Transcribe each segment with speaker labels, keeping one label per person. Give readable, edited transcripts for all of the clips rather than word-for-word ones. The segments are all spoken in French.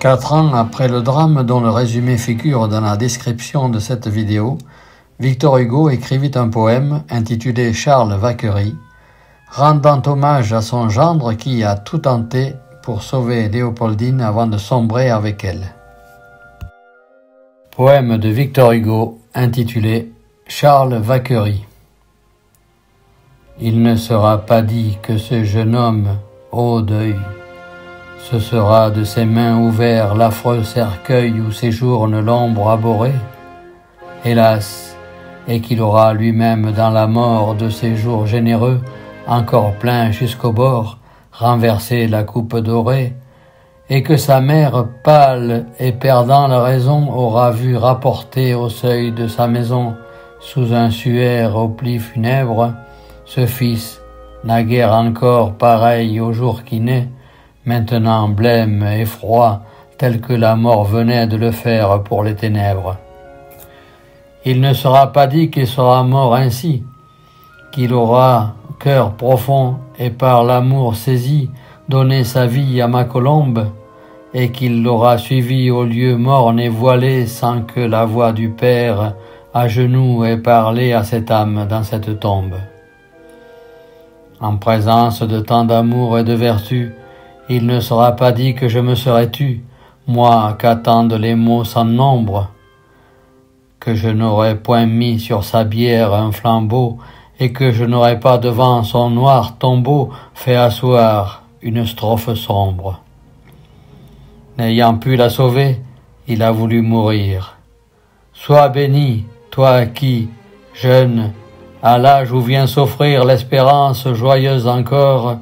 Speaker 1: 4 ans après le drame dont le résumé figure dans la description de cette vidéo, Victor Hugo écrivit un poème intitulé Charles Vacquerie, rendant hommage à son gendre qui a tout tenté pour sauver Léopoldine avant de sombrer avec elle. Poème de Victor Hugo intitulé Charles Vacquerie. Il ne sera pas dit que ce jeune homme, ô deuil, ce sera de ses mains ouverts l'affreux cercueil où séjourne l'ombre abhorrée, hélas, et qu'il aura lui-même dans la mort de ses jours généreux, encore plein jusqu'au bord, renversé la coupe dorée, et que sa mère, pâle et perdant la raison, aura vu rapporter au seuil de sa maison, sous un suaire au pli funèbre, ce fils, naguère encore pareil au jour qui naît, maintenant blême et froid, tel que la mort venait de le faire pour les ténèbres. Il ne sera pas dit qu'il sera mort ainsi, qu'il aura, cœur profond et par l'amour saisi, donné sa vie à ma colombe, et qu'il l'aura suivi au lieu morne et voilé sans que la voix du Père à genoux ait parlé à cette âme dans cette tombe. En présence de tant d'amour et de vertu, il ne sera pas dit que je me serais tu, moi qu'attendent les mots sans nombre, que je n'aurais point mis sur sa bière un flambeau, et que je n'aurais pas devant son noir tombeau fait asseoir une strophe sombre. N'ayant pu la sauver, il a voulu mourir. Sois béni, toi qui, jeune, à l'âge où vient s'offrir l'espérance joyeuse encore,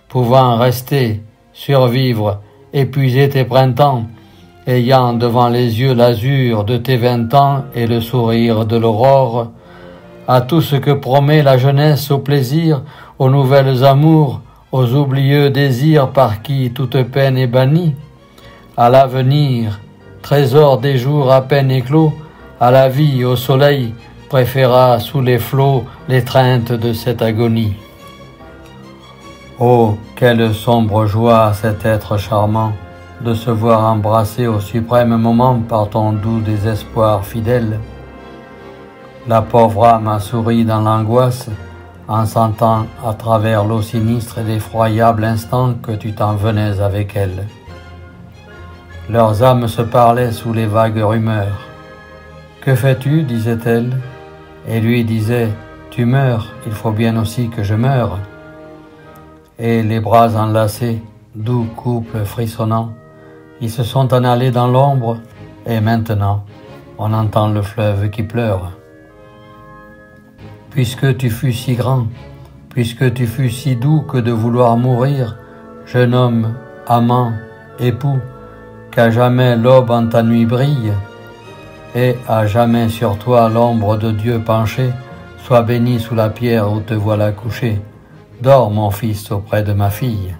Speaker 1: pouvant rester, survivre, épuiser tes printemps, ayant devant les yeux l'azur de tes 20 ans et le sourire de l'aurore, à tout ce que promet la jeunesse, au plaisir, aux nouvelles amours, aux oublieux désirs par qui toute peine est bannie, à l'avenir, trésor des jours à peine éclos, à la vie, au soleil, préféra sous les flots l'étreinte de cette agonie. Oh, quelle sombre joie cet être charmant, de se voir embrassé au suprême moment par ton doux désespoir fidèle. La pauvre âme a souri dans l'angoisse, en sentant à travers l'eau sinistre et l'effroyable instant que tu t'en venais avec elle. Leurs âmes se parlaient sous les vagues rumeurs. « Que fais-tu » disait-elle, et lui disait « Tu meurs, il faut bien aussi que je meure. » Et les bras enlacés, doux couple frissonnant, ils se sont en allés dans l'ombre, et maintenant, on entend le fleuve qui pleure. Puisque tu fus si grand, puisque tu fus si doux que de vouloir mourir, jeune homme, amant, époux, qu'à jamais l'aube en ta nuit brille, et à jamais sur toi l'ombre de Dieu penchée, sois béni sous la pierre où te voilà couché. Dors, mon fils, auprès de ma fille.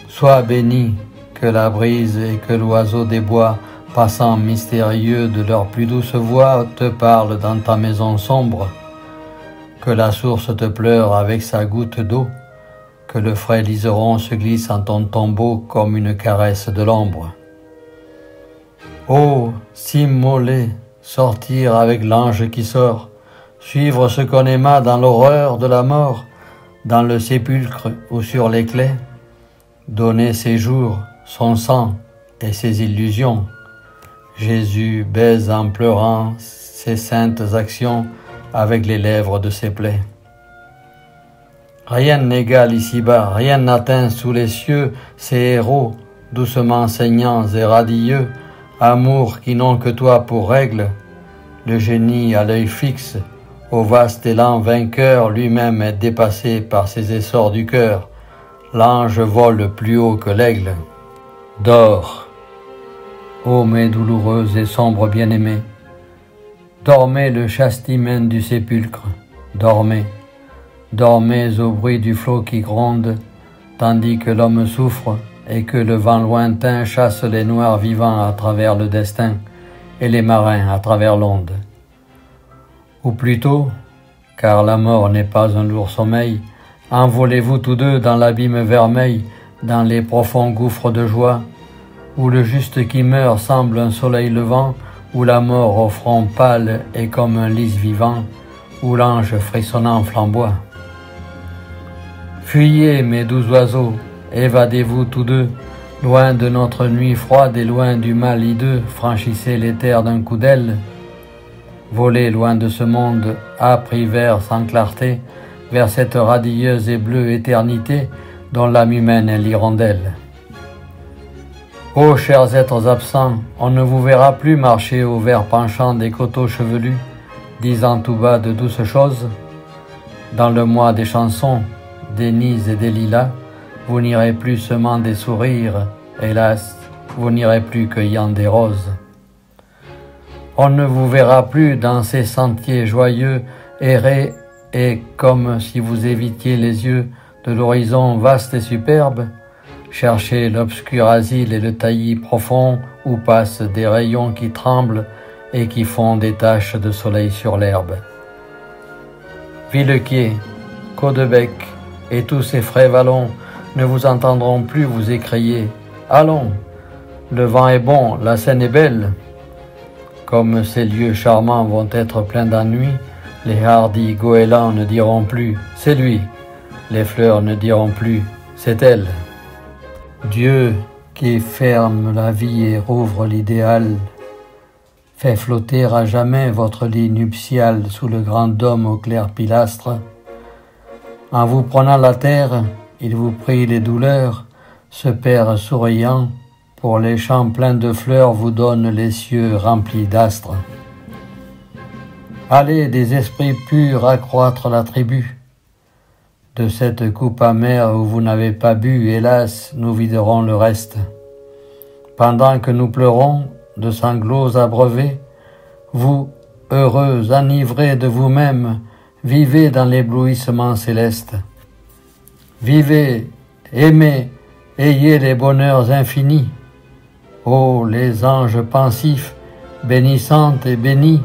Speaker 1: Sois béni, que la brise et que l'oiseau des bois, passant mystérieux de leur plus douce voix, te parlent dans ta maison sombre, que la source te pleure avec sa goutte d'eau, que le frais liseron se glisse en ton tombeau comme une caresse de l'ombre. Oh, s'immoler, sortir avec l'ange qui sort, suivre ce qu'on aima dans l'horreur de la mort, dans le sépulcre ou sur les claies, donner ses jours, son sang et ses illusions. Jésus baise en pleurant ses saintes actions avec les lèvres de ses plaies. Rien n'égale ici-bas, rien n'atteint sous les cieux ces héros, doucement saignants et radieux, amours qui n'ont que toi pour règle. Le génie à l'œil fixe, au vaste élan vainqueur, lui-même est dépassé par ses essors du cœur. L'ange vole plus haut que l'aigle. Dors, ô mes douloureuses et sombres bien-aimés. Dormez le chaste hymen du sépulcre, dormez. Dormez au bruit du flot qui gronde, tandis que l'homme souffre et que le vent lointain chasse les noirs vivants à travers le destin et les marins à travers l'onde. Ou plutôt, car la mort n'est pas un lourd sommeil, envolez-vous tous deux dans l'abîme vermeil, dans les profonds gouffres de joie, où le juste qui meurt semble un soleil levant, où la mort au front pâle est comme un lys vivant, où l'ange frissonnant flamboie. Fuyez, mes doux oiseaux, évadez-vous tous deux, loin de notre nuit froide et loin du mal hideux, franchissez les terres d'un coup d'aile. Volez loin de ce monde âpre hiver sans clarté, vers cette radieuse et bleue éternité dont l'âme humaine est l'hirondelle. Ô chers êtres absents, on ne vous verra plus marcher au vert penchant des coteaux chevelus, disant tout bas de douces choses. Dans le mois des chansons, des nids et des lilas, vous n'irez plus semant des sourires, hélas, vous n'irez plus cueillant des roses. On ne vous verra plus dans ces sentiers joyeux errer, et comme si vous évitiez les yeux de l'horizon vaste et superbe, cherchez l'obscur asile et le taillis profond où passent des rayons qui tremblent et qui font des taches de soleil sur l'herbe. Villequier, Caudebec et tous ces frais vallons ne vous entendront plus vous écrier « Allons, le vent est bon, la Seine est belle ». Comme ces lieux charmants vont être pleins d'ennui, les hardis goélands ne diront plus « c'est lui », les fleurs ne diront plus « c'est elle ». Dieu qui ferme la vie et rouvre l'idéal, fait flotter à jamais votre lit nuptial sous le grand dôme au clair pilastre. En vous prenant la terre, il vous prie les douleurs, ce Père souriant, pour les champs pleins de fleurs vous donne les cieux remplis d'astres. Allez des esprits purs accroître la tribu. De cette coupe amère où vous n'avez pas bu, hélas, nous viderons le reste. Pendant que nous pleurons, de sanglots abreuvés, vous, heureux, enivrés de vous-même, vivez dans l'éblouissement céleste. Vivez, aimez, ayez les bonheurs infinis. Oh, les anges pensifs, bénissantes et bénis,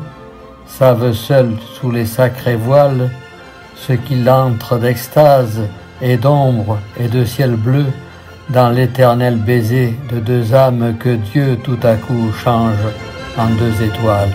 Speaker 1: savent seuls sous les sacrés voiles ce qu'il entre d'extase et d'ombre et de ciel bleu dans l'éternel baiser de deux âmes que Dieu tout à coup change en deux étoiles.